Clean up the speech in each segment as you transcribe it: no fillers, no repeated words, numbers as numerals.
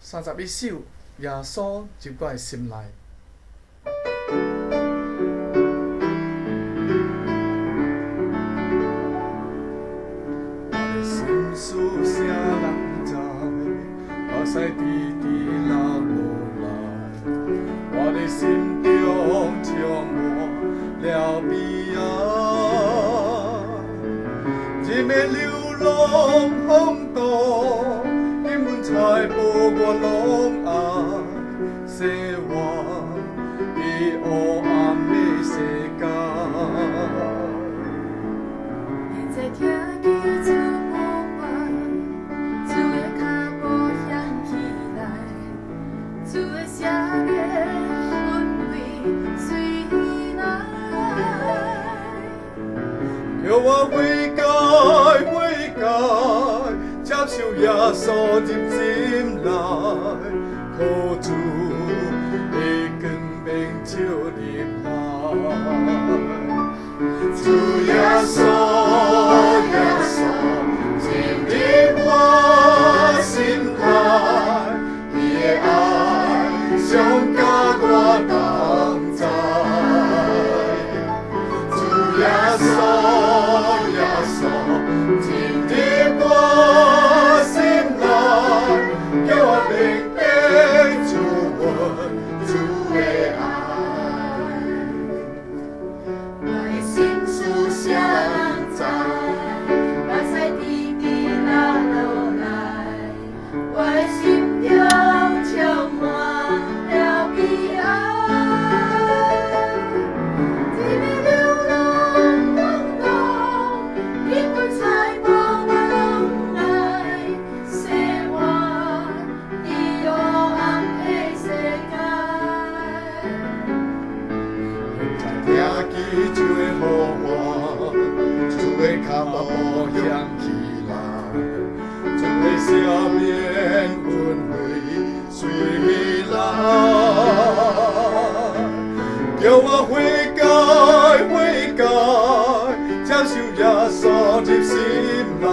31首，耶稣入我的心内。我的心事谁人知？目屎滴滴流落来，我的心中充满了悲哀。一面流浪风浪，根本才无我拢爱，生活伫黑暗的世界。现在听见主呼唤，主的脚步响起来，主的声音氛围随来。叫我悔改，悔改，接受耶稣入心内，靠主的光明照入来。主耶稣，耶稣，进入我心内，你的爱上甲我同在。主耶稣，耶稣，进入我心内，叫我明白主恩，主的爱。我的心事谁人知？目屎滴滴流落来，我的心中充满了悲哀。一面流浪风浪，根本才无我拢爱，生活伫黑暗的世界。听见主的呼唤，主的脚步响起来，主的笑面温柔随来。叫我悔改，悔改，接受耶稣入心内，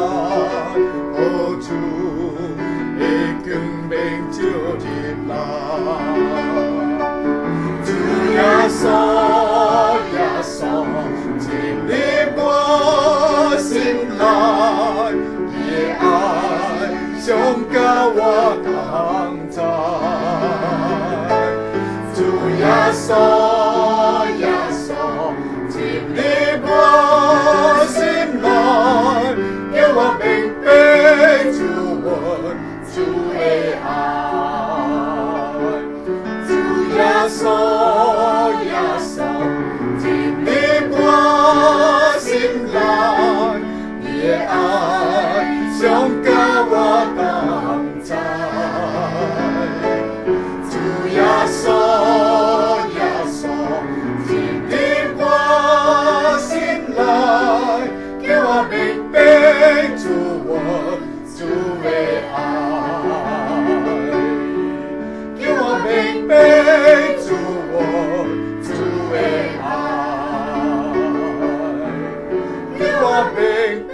靠主的光明照入来。主耶稣，耶稣，进入我心内，你的爱上甲我同在。主耶稣，耶稣，进入我心内，叫我明白主恩，主的爱。主耶稣，耶稣，进入我心内，你的爱上甲我同在。主耶稣，耶稣，进入我心内，叫我明白主恩，主的爱。叫我明白主恩，主的爱，叫我明白。